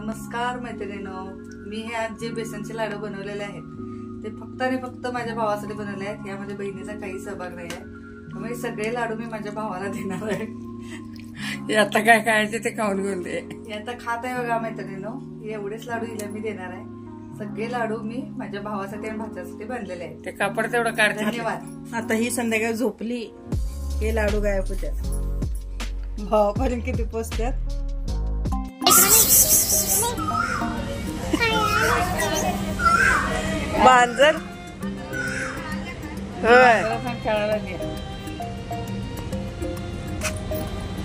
नमस्कार मैत्रिणींनो, मी हे आज जे बेसनचे लाडू बनवलेले आहेत ते फक्त आणि फक्त माझ्या भावासाठी बनवले आहेत. यामध्ये बहिणीचा काही सहभाग नाही आहे. त्यामुळे सगळे लाडू मी माझ्या भावाला देणार आहे. आता काय खायचे ते खाऊन घेऊन दे. आता खात आहे बघा मैत्रिणींनो, एवढेच लाडू हिला मी देणार आहे. सगळे लाडू मी माझ्या भावासाठी आणि भाच्यासाठी बनलेले आहेत. ते कापड तेवढं काढ. धन्यवाद. आता ही संध्याकाळ झोपली हे लाडू गायब होत्यात. भावापर्यंत किती पोचत्यात. मांजर होय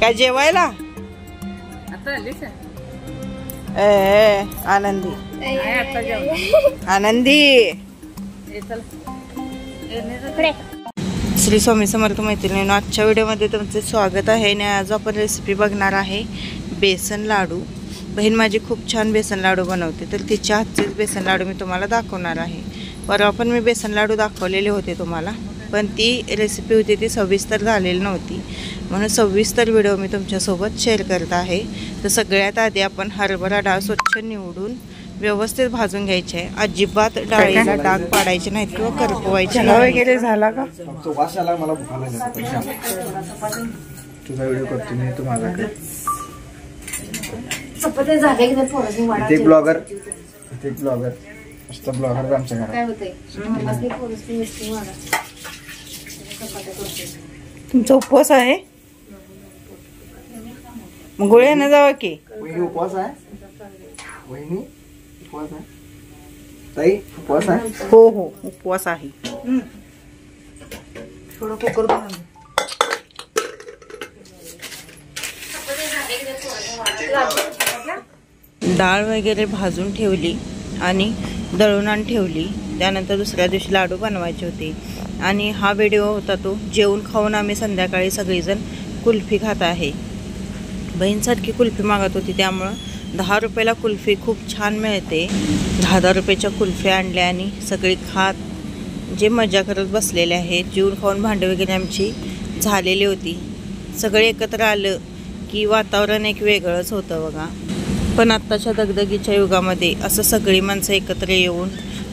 काय जेवायला आता आलीच आनंदी आता जेवण आनंदी. श्री स्वामी समर्थ मैत्रिणींनो, आजच्या व्हिडिओमध्ये तुमचे स्वागत आहे. आणि आज आपण रेसिपी बघणार आहे बेसन लाडू. बहीण माझी खूप छान बेसन लाडू बनवते, तर तिच्या हातचेच बेसन लाडू मी तुम्हाला दाखवणार आहे. परवा पण मी बेसन लाडू दाखवलेले होते तुम्हाला, पण ती रेसिपी होती ती सविस्तर झालेली नव्हती, म्हणून सविस्तर व्हिडिओ मी तुमच्यासोबत शेअर करत आहे. तर सगळ्यात आधी आपण हरभरा डाळ स्वच्छ निवडून व्यवस्थित भाजून घ्यायचे आहे. अजिबात डाळीला डाग पाडायचे नाहीत किंवा करपवायचे वगैरे. झाला का मला तुझा व्हिडिओ करतो मी तुम्हाला. ब्लॉगर मस्त ब्लॉगर आमच्या घरात. तुमचा उपवास आहे मग गोळ्यानं जावा की. वहिनी उपवास आहे. वहिनी उपवास आहे. ताई उपवास आहे. हो हो उपवास आहे. थोडं कुकर बनवून डाळ वगैरे भाजून ठेवली आणि दळून आणून ठेवली. त्यानंतर दुसऱ्या दिवशी लाडू बनवायचे होते. आणि हा व्हिडिओ होता तो जेवून खाऊन आम्ही संध्याकाळी सगळीजण कुल्फी खात आहे. बहीणसारखी कुल्फी मागत होती, त्यामुळं 10 रुपयाला कुल्फी खूप छान मिळते. 10-10 रुपयाच्या कुल्फी आणल्या आणि सगळी खात जे मजा करत बसलेले आहेत. जेवून खाऊन भांडे वगैरे आमची झालेली होती. सगळे एकत्र आलं की वातावरण एक वेगळंच होतं बघा. पण आत्ताच्या दगदगीच्या युगामध्ये असं सगळी माणसं एकत्र येऊन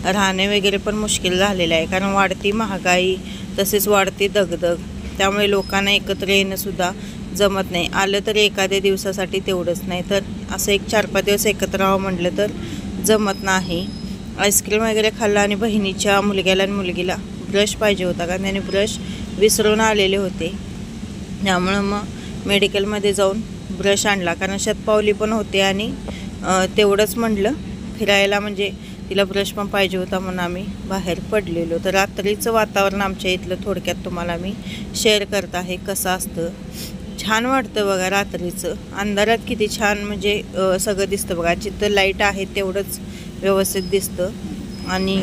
राहणे वगैरे पण मुश्किल झालेलं आहे, कारण वाढती महागाई तसेच वाढती दगदग, त्यामुळे लोकांना एकत्र येणंसुद्धा जमत नाही. आलं तरी एखाद्या दिवसासाठी तेवढंच, नाही तर असं एक 4-5 दिवस एकत्र राहावं म्हटलं तर जमत नाही. आईस्क्रीम वगैरे खाल्ला आणि बहिणीच्या मुलग्याला आणि मुलगीला ब्रश पाहिजे होता, कारण त्याने ब्रश विसरून आलेले होते. त्यामुळं मग मेडिकलमध्ये जाऊन ब्रश आणला, कारण शतपावली पण होते आणि तेवढंच म्हटलं फिरायला, म्हणजे तिला ब्रश पण पाहिजे होता म्हणून आम्ही बाहेर पडलेलो. तर रात्रीचं वातावरण आमच्या इथलं थोडक्यात तुम्हाला मी शेअर करत आहे कसं असतं. छान वाटतं बघा रात्रीचं. अंधारात किती छान म्हणजे सगळं दिसतं बघा. जिथं लाईट आहे तेवढंच व्यवस्थित दिसतं आणि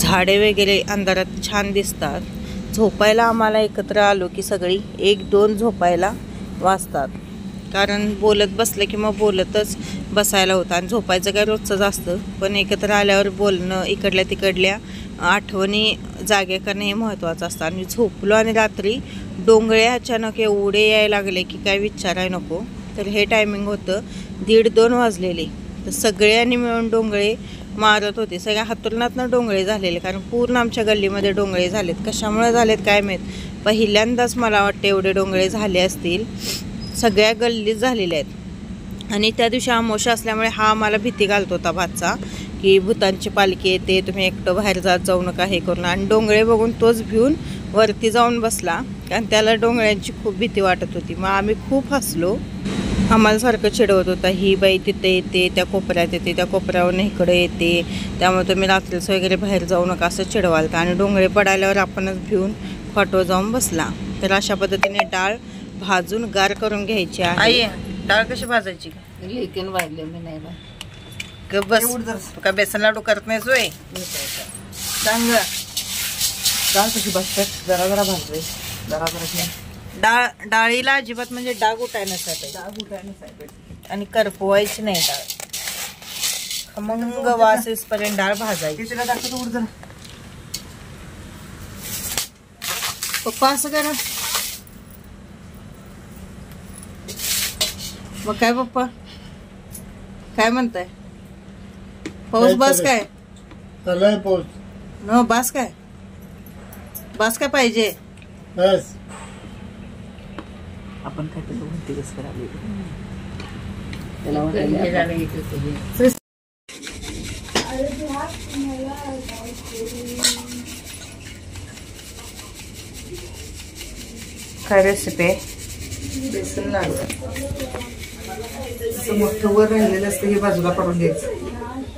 झाडे वगैरे अंधारात छान दिसतात. झोपायला आम्हाला एकत्र आलो की सगळी 1-2 झोपायला वाजतात, कारण बोलत बसलं की मग बोलतच बसायला होतं. आणि झोपायचं काय रोजचंच असतं, पण एकत्र आल्यावर बोलणं, इकडल्या तिकडल्या आठवणी जागे करणं हे महत्त्वाचं असतं. आणि झोपलो आणि रात्री डोंगळे अचानक एवढे यायला लागले की काय विचाराय नको. तर हे टायमिंग होतं 1:30-2 वाजलेले. तर सगळ्यांनी मिळून डोंगळे मारत होते. सगळ्या हातुरणातनं डोंगळे झालेले, कारण पूर्ण आमच्या गल्लीमध्ये डोंगळे झालेत. कशामुळे झालेत काय माहीत, पहिल्यांदाच मला वाटतं एवढे डोंगळे झाले असतील. सगळ्या गल्लीत झालेल्या आहेत. आणि त्या दिवशी अमावस्या असल्यामुळे हा आम्हाला भीती घालत होता भाचा, की भूतांची पालखी येते, तुम्ही एकटं बाहेर जाऊ नका हे करून. आणि डोंगळे बघून तोच भिवून वरती जाऊन बसला, कारण त्याला डोंगळ्यांची खूप भीती वाटत होती. मग आम्ही खूप हसलो. आम्हाला सारखं चिडवत होता, ही बाई तिथे येते, त्या कोपऱ्यात येते, त्या कोपऱ्यावरून इकडे येते, त्यामुळे तुम्ही रात्रीचं वगैरे बाहेर जाऊ नका असं चिडवालतं. आणि डोंगळे पडाल्यावर आपणच भिवून फाटो जाऊन बसला. तर अशा पद्धतीने डाळ भाजून गार करून घ्यायची आहे. डाळ कशी भाजायची? लेकिन भाजले मी नाही बस का बेसन लाडू करत नाही सोय सांग. डाळ कशी भाजतात? जरा जरा भाजले, जरा डाळीला अजिबात म्हणजे डाग उठाय नसायचं आणि करपवायची नाही डाळ. खमंग वास येईपर्यंत डाळ भाजायची. पप्पा असं करा. मग काय पप्पा काय म्हणताय? पाऊस बास काय? चाललाय पाऊस. न बास काय? बास काय पाहिजे? बस आपण काय केलं म्हणते कसं करायला हे झालं इथे तुझे. काय रेसिपी आहे? बेसन लाडू असं मोठं वर राहिलेलं असतं हे बाजूला काढून घ्यायचं.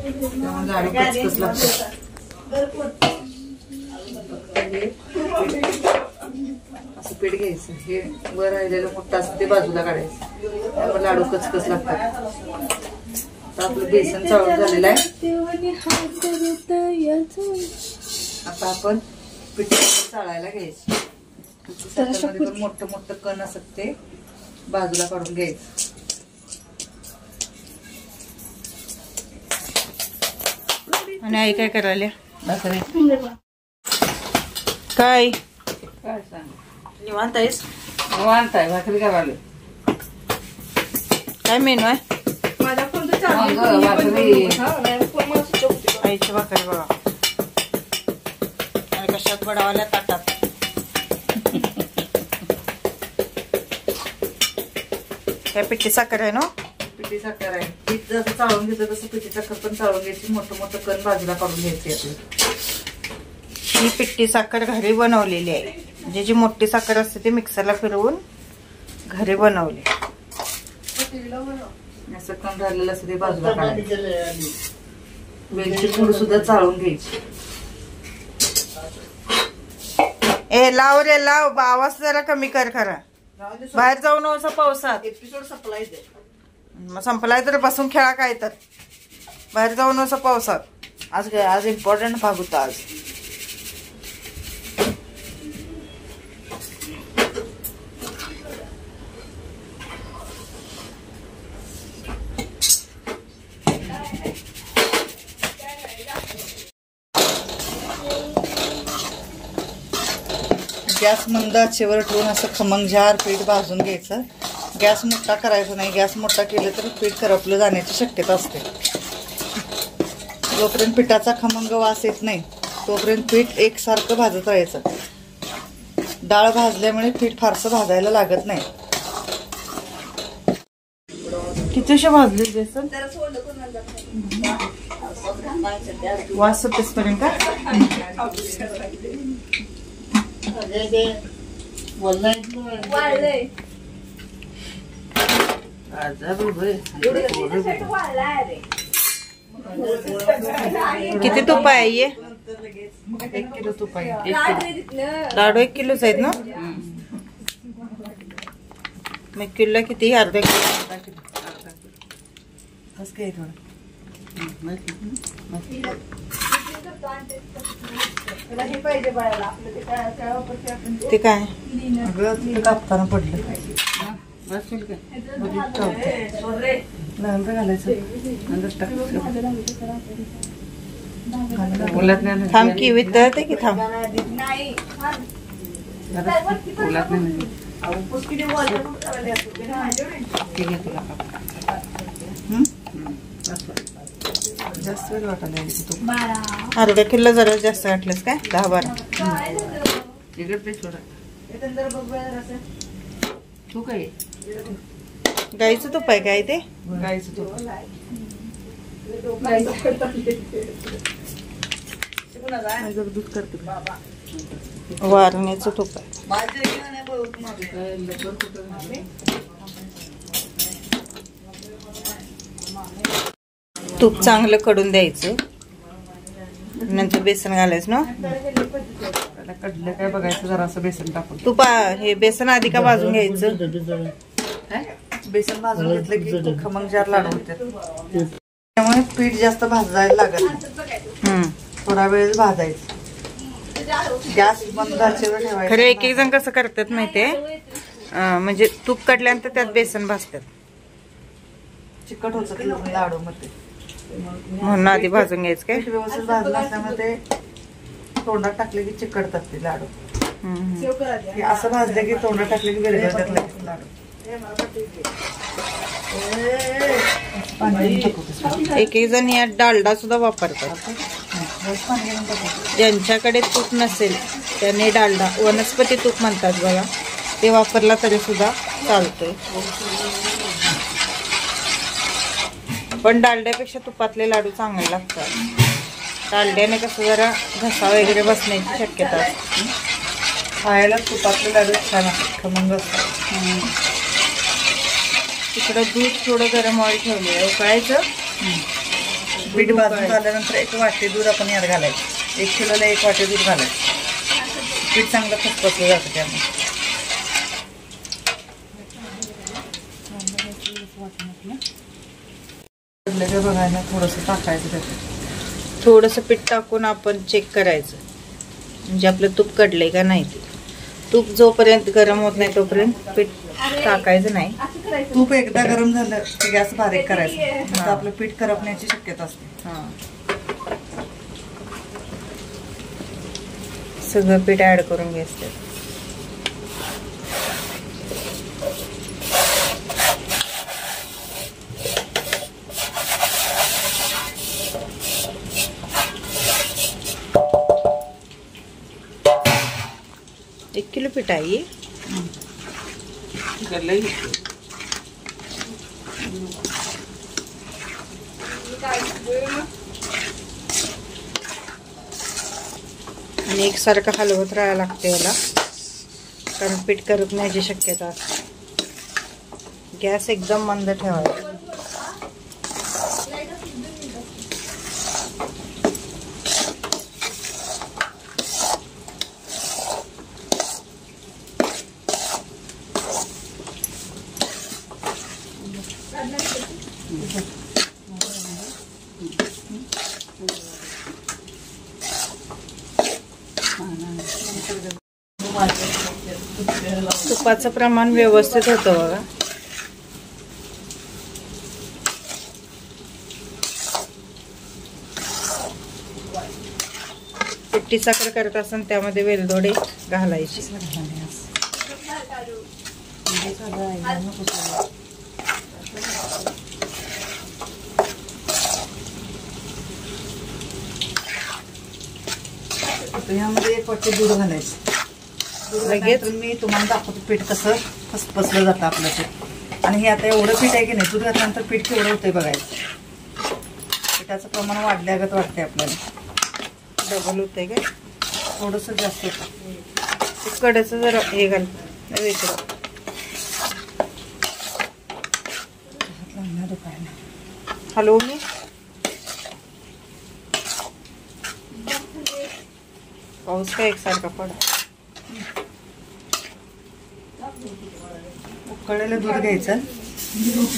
त्यामुळे लाडू कचकच लागतात. असं पीठ घ्यायचं, हे वर राहिलेलं मोठं असतं ते बाजूला काढायचं. त्यामुळे लाडू कचकच लागतात. आता आपलं बेसन चाळून झालेलं आहे. आता आपण पीठ चाळायला घ्यायचं. साखरेमध्ये पण मोठं मोठं कण असत ते बाजूला काढून घ्यायचं. आणि आई काय करायला? भाकरी. काय काय सांग निवांत आहेस? निवांत आहे. भाकरी करायला. काय मेनू आहे? भाकरी. आईची भाकरी बघा. आणि कशात बडावाल्या ताटात. काय पिठी साखर आहे ना? पिठी साखर आहे. पीठ जसं चाळून घेतो तसं पिठी साखर पण चाळून घ्यायची. मोठं मोठं कण बाजूला काढून घ्यायची आपली. ही पिठी साखर घरी बनवलेली आहे. म्हणजे जी मोठी साखर असते ती मिक्सरला फिरवून घरी बनवली. असं कण राहिलेलं असतं ते बाजूला काढायचं. वेलची पूड सुद्धा चाळून घ्यायची. ए लाव रे लाव. आवाज जरा कमी कर खरा. बाहेर जाऊ नका पावसात. एपिसोड सप्लाय दे. मग संपलाय तर बसून खेळा काय तर. बाहेर जाऊ नका पावसात. आज इम्पॉर्टंट भाग होता आज. गॅस मंद आचेवर ठेवून असं खमंगजार पीठ भाजून घ्यायचं. गॅस मोठा करायचा नाही. गॅस मोठा केलं तर पीठ करपलं जाण्याची शक्यता असते. जोपर्यंत पिठाचा खमंग वास येत नाही तोपर्यंत पीठ एकसारखं भाजत राहायचं. डाळ भाजल्यामुळे पीठ फारसं भाजायला लागत नाही. कितीशे भाजले बेसन? वास सुटेसपर्यंत का? किती तूप आहे ये? 1 किलो तूप आहे. लाडू 1 किलोच आहेत ना? मग किलोला किती? अर्धा किलो. कसं काय थोडं ते काय कापताना पडलं बसेल का? नंतर घालायचं. उलट नाही. थांब की वितळते की थांब. उलट नाही. ठीक आहे तुला जास्त वेळ वाटायला तू. अर्धा किलो जरा जास्त वाटलंस काय? 10-12 इकडे ते सोडा. तू काय गाईचं तूप आहे काय ते? गाईचं तूप. दूध करते. वारण्याचं तूप आहे. तूप चांगलं कडून द्यायचं. नंतर बेसन घालायचं ना? कडलं काय बघायचं जरा असं बेसन टाकून. तूप हे बेसन आधी का भाजून घ्यायचं? बेसन भाजून घेतलं की खमंगजार लाडू होतात. त्यामुळे पीठ जास्त भाजायला लागत नाही. थोडा वेळ भाजायचं. गॅस बंद आचेवर ठेवायचं. खरे एक जण कसं करतात माहितीये, म्हणजे तूप काढल्यानंतर त्यात बेसन भाजतात. चिकट होतं लाडू मध्ये म्हणून आधी भाजून घ्यायचं काय? पीठ व्यवस्थित भाजलं असल्यामुळे ते तोंडात टाकले की चिकटतात ते लाडू. असं भाजले की तोंडात टाकले की विरघळतात लाडू. एक एक जण यात डालडा सुद्धा वापरतात. ज्यांच्याकडे तूप नसेल त्याने डालडा, वनस्पती तूप म्हणतात बघा, ते वापरला तरी सुद्धा चालतंय. पण डालड्यापेक्षा तुपातले लाडू चांगले लागतात. डालड्याने कसं जरा घसा वगैरे बसण्याची शक्यता असते. खायला तुपातले लाडू छान असतात, खमंग असतात. तिकडं दूध थोडं गरम ऑइल ठेवले उकळायचं. पीठ भाजून झाल्यानंतर 1 वाटी दूध आपण यात घालायचं. 1 किलोला 1 वाटी दूध घालायचं. पीठ चांगलं खसखसलं जातं त्यामुळे. बघायला थोडंसं टाकायचं त्याच्यात. थोडंसं पीठ टाकून आपण चेक करायचं म्हणजे आपलं तूप कडलंय का नाही. ते तूप जोपर्यंत गरम होत नाही तोपर्यंत पीठ टाकायचं नाही. तूप एकदा गरम झालं की गॅस बारीक करायचं. आता आपलं पीठ करपण्याची शक्यता असते. सगळं पीठ ऍड करून घ्यायचं. एक किलो पीठ आहे. आणि एकसारखं हलवत राहायला लागते याला, कारण पीठ करपण्याची शक्यता असते. गॅस एकदम मंद ठेवायचा. तुपाचं प्रमाण व्यवस्थित होतं बघा. पिठी साखर करत असताना त्यामध्ये वेलदोडे घालायचे. ह्यामध्ये 1 वाटी दूध घालायचं. लगेच मी तुम्हाला दाखवतो पीठ कसं फसफसलं जातं आपलं पीठ. आणि हे आता एवढं पीठ आहे की नाही, दूध घातल्यानंतर पीठ केवढं होतंय बघायचं. पिठाचं प्रमाण वाढल्यागत वाटतंय आपल्याला. डबल होतंय काय, थोडंसं जास्त होतं. कडेचं जरा हे घाल वेगळं. हॅलो, मी पाऊस काय एकसारखा पडा. उकळलेलं दूध घ्यायचं. दूध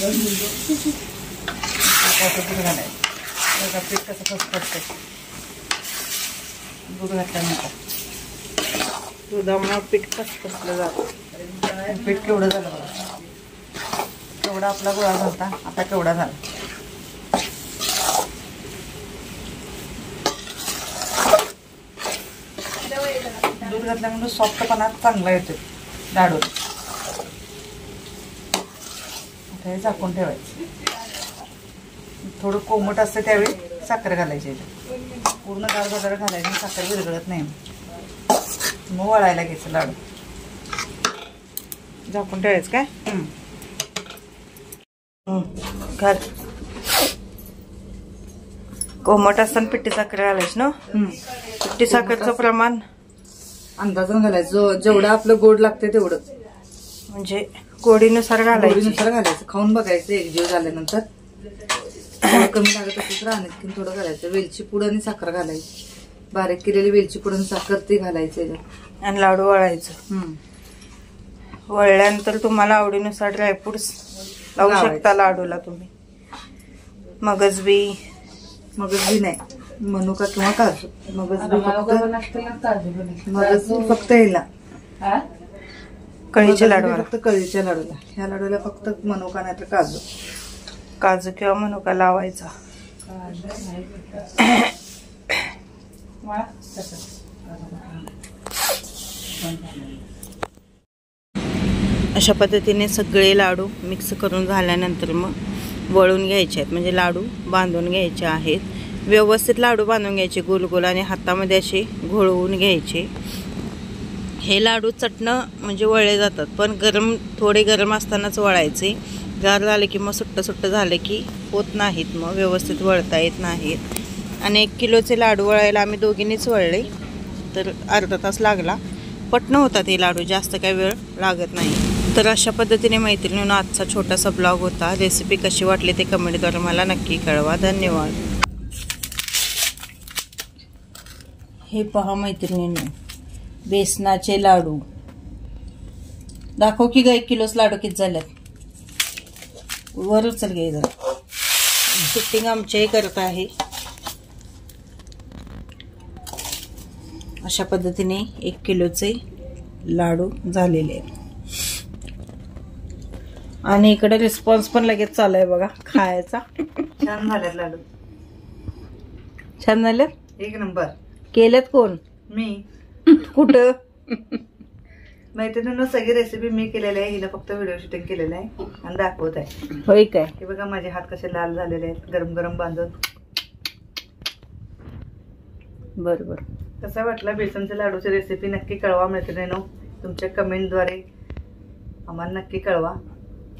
घालायचं. बघा पीठ कसं फसफसतंय दूध घातल्यानंतर. दुधामुळे पीठ फसफसलं जातं. पीठ केवढं झालं बघा. केवढा आपला गोळा झाला, आता केवढा झाला. दूध घातल्यामुळे सॉफ्टपणा चांगला येतो लाडू. आता हे झाकून ठेवायचं. थोडं कोमट असतं त्यावेळी साखर घालायची. पूर्ण गार बाजार घालायची, साखर विरघळत नाही. मग वळायला घ्यायचं लाडू. झाकून ठेवायचं काय. घाल. कोमट असताना पिठी साखर घालायची ना. पिठी साखरचं प्रमाण अंदाजानं घालायचं. जेवढं आपलं गोड लागते तेवढं, म्हणजे गोडीनुसार घालायचं. गोडीनुसार घालायचं. खाऊन बघायचं एकजीव झाल्यानंतर. थोडं कमी लागत असेल तर आणखी थोडं घालायचं. वेलची पूड आणि साखर घालायची. बारीक केलेली वेलची पूड आणि साखर ती घालायची. आणि लाडू वळायचं. वळल्यानंतर तुम्हाला आवडीनुसार ड्रायफ्रुट्स लावू शकता लाडूला तुम्ही. मगज बी नाही, मनुका किंवा काजू. मगज फक्त यायला कळीच्या लाडूला, फक्त कळीच्या लाडूला. ह्या लाडूला फक्त मनुका नाही तर काजू. काजू किंवा मनुका लावायचा. अशा पद्धतीने सगळे लाडू मिक्स करून झाल्यानंतर मग वळून घ्यायचे आहेत, म्हणजे लाडू बांधून घ्यायचे आहेत. व्यवस्थित लाडू बांधून घ्यायचे गोल गोल आणि हातामध्ये असे घोळवून घ्यायचे. हे लाडू चटणं म्हणजे वळले जातात, पण थोडे गरम असतानाच वळायचे. गार झाले की मग सुट्ट झाले की होत नाहीत, मग व्यवस्थित वळता येत नाहीत. आणि 1 किलोचे लाडू वळायला आम्ही दोघींनीच वळले, तर अर्धा तास लागला. पटणं होतात हे लाडू, जास्त काही वेळ लागत नाही. तर अशा पद्धतीने मैत्रिणींनो आजचा छोटासा ब्लॉग होता. रेसिपी कशी वाटली ते कमेंटद्वारे मला नक्की कळवा. धन्यवाद. हे पहा मैत्रिणींनो, बेसनाचे लाडू. दाखव की ग 1 किलोच लाडू किती झाल्यात. वर उचल घे जरा. शूटिंग आमच्याही करत आहे. अशा पद्धतीने 1 किलोचे लाडू झालेले आहेत. आणि इकडे रिस्पॉन्स पण लगेच चालू आहे बघा खायचा. छान झाल्यात लाडू. छान झाले. 1 नंबर. केलेत कोण? मी. कुठं? मैत्रिणींनो सगळी रेसिपी मी केलेली आहे. हिला फक्त व्हिडिओ शूटिंग केलेलं आहे आणि दाखवत आहे. होय काय? हे बघा माझे हात कसे लाल झालेले आहेत गरम गरम बांधून. बरोबर. कसा वाटला बेसनच्या लाडूची रेसिपी नक्की कळवा मैत्रिणींनो. तुमच्या कमेंटद्वारे आम्हाला नक्की कळवा.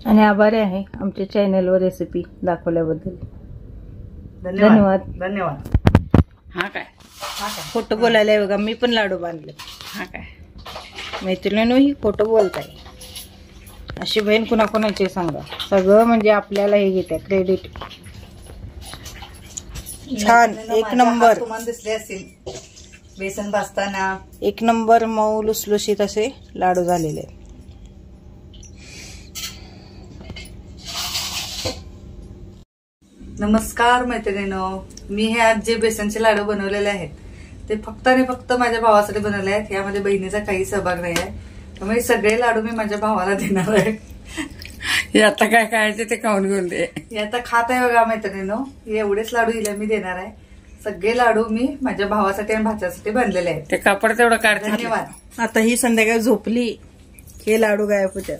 आणि आभारी आहे आमच्या चॅनलवर रेसिपी दाखवल्याबद्दल. धन्यवाद. धन्यवाद. हा काय खोटं बोलायला आहे बघा. मी पण लाडू बांधले. हा काय मैत्रिणींनो ही खोटं बोलताय. अशी बहीण कुणाकुणाची सांगा. सगळं म्हणजे आपल्याला हे घेते क्रेडिट. छान 1 नंबर. तुम्हाला दिसले असतील बेसन भाजताना. 1 नंबर मऊ लुसलुशीत असे लाडू झालेले आहेत. नमस्कार मैत्रिणींनो, मी हे आज जे बेसनचे लाडू बनवलेले आहेत ते फक्त आणि फक्त माझ्या भावासाठी बनवले आहेत. यामध्ये बहिणीचा काही सहभाग नाही आहे, त्यामुळे सगळे लाडू मी माझ्या भावाला देणार आहे. हे आता काय खायचे ते खाऊन घेऊन दे. हे आता खात आहे बघा मैत्रिणींनो. एवढेच लाडू हिला मी देणार आहे. सगळे लाडू मी माझ्या भावासाठी आणि भाच्यासाठी बनलेले आहेत. ते कापड तेवढं काढते. धन्यवाद. आता ही संध्याकाळी झोपली हे लाडू गायब होत्यात.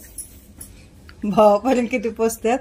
भावापर्यंत किती पोचत्यात.